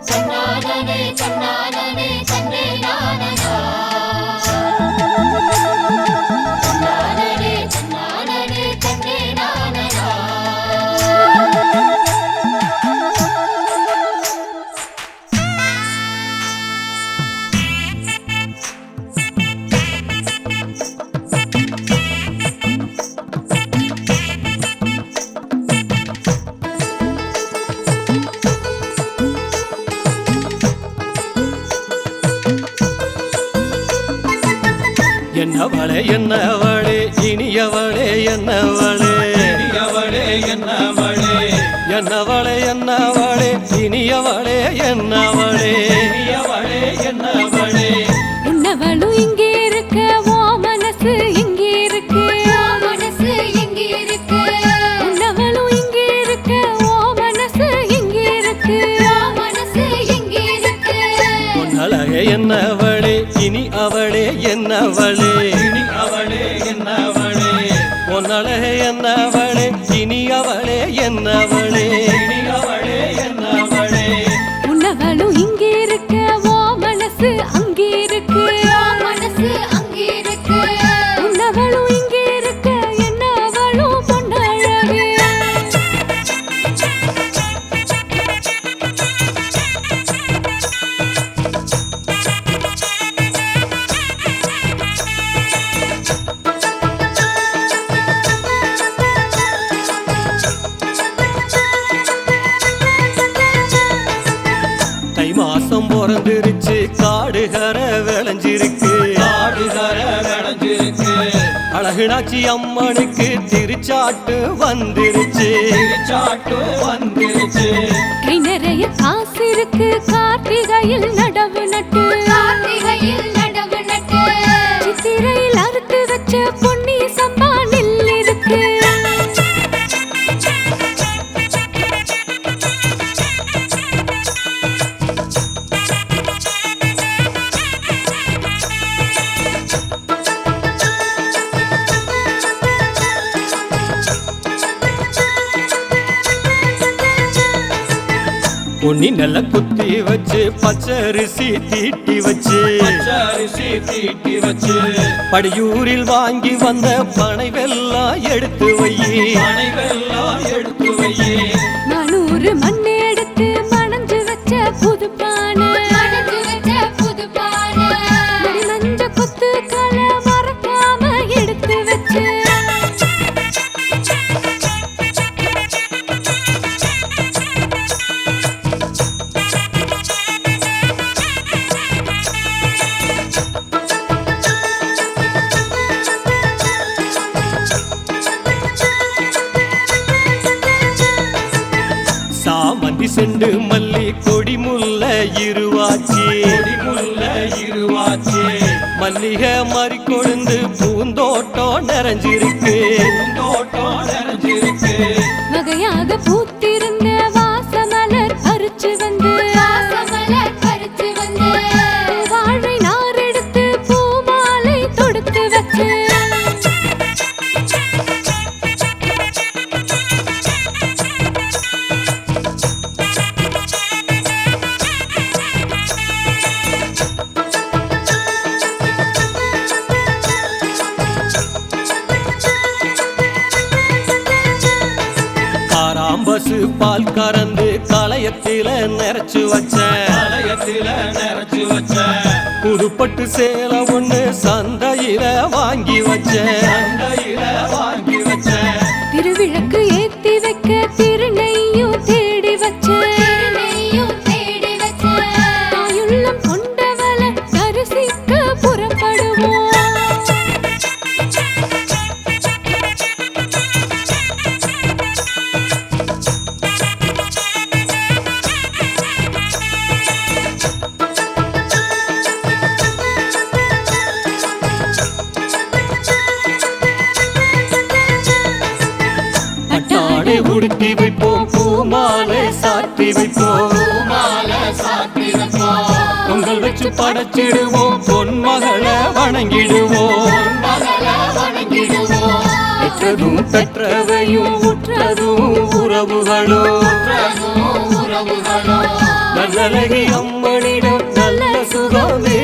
தன்னானே தன்னானே தன்னே நானனா தன்னானே தன்னானே தன்னே நானனா என்னவளே என்னவளே இனியவளே என்னவளே இனியவளே என்னவளே என்னவளே என்னவளே இனியவளே என்னவளே இனியவளே என்னவளே என்னவளும் இங்கே இருக்க ஓ மனசு இங்கே இருக்கு மனசு எங்கே இருக்கு என்னவளும் இங்கே இருக்க ஓ மனசு இங்கே இருக்கு மனசு எங்கே இருக்கு பொன்னழகே என்னவளே இனி அவளே என்னவளே இனி அவளே என்னவளே பொன்னழகே என்னவளே இனி அவளே என்னவளே இனி அவளே என்னவளே உன்னவளும் இங்கே இருக்க ஓ மனசு அங்கே இருக்கு மனசு அங்கே இருக்கு உன்னவளும் இங்கே இருக்க என்னவளும் பொன்னழகு தை மாசம் பிறந்திருச்சு காடுகர விளைஞ்சிருக்கு காடுகர விளைஞ்சிருக்கு அழகுனாச்சி அம்மனுக்கு திருச்சாட்டு வந்துருச்சு திருச்சாட்டு வந்துருச்சு கை நிறைய காசு இருக்கு கார்த்திகையில் நடவு நட்டு கார்த்திகையில் நடவு நட்டு சித்திரையில் அறுத்து வச்ச பொன்னி சம்பா நெல் இருக்கு பொன்னி நல்ல குத்தி வச்சு பச்சரிசி தீட்டி வச்சு பச்சரிசி தீட்டி வச்சு படியூரில் வாங்கி வந்த பனை வெல்லாம் எடுத்து வையி அனைவெல்லாம் எடுத்து வையே 400 மண் எடுத்து மணஞ்சு வச்ச புது பானை மணந்து வச்ச புது பானை மஞ்ச கொத்து கலை மறக்காம எடுத்து வச்சு சாமந்தி செண்டு மல்லி கொடி முல்ல இருவாச்சி கொடிமுல்ல இருவாச்சு மல்லிகை மறி கொழுந்து பூந்தோட்டம் நிறைஞ்சிருக்கு தோட்டம் நிறைஞ்சிருக்கு வகையாக பூத்திருந்த வாசமலர் பறிச்சு வந்து வாசமலர் பறிச்சு வந்து வாழை நார் எடுத்து பூமாலை தொடுத்து வச்சு காராம்பசு பால் கறந்து களையத்தில நிறைச்சு வச்சேன் ஆலயத்தில நிறைச்சு வச்ச புதுப்பட்டு சேலை ஒண்ணு சந்தையில வாங்கி வச்சேன் சந்தையில வாங்கி வச்ச திருவிளக்கு ஏத்தி வைக்க திருநெய்யும் தேடி வச்சு திருநெய்யும் தேடி வச்ச தாயுள்ளம் கொண்டவள தரிசிக்க புறப்படுவோம் பட்டாடை உடுத்தி வைப்போம் பூமாலை சாற்றி வைப்போம் மாலை சாத்தி வைப்போம் பொங்கல் வச்சு படைச்சிடுவோம் பொன்மகளை வணங்கிடுவோம் மகளை வணங்கிடுவோம் பெற்றதும் பெற்றவையும் உற்றதும் உறவுகளோ உறவுகளோ நல்லழகி அம்மனிடம் நல்ல சுகமே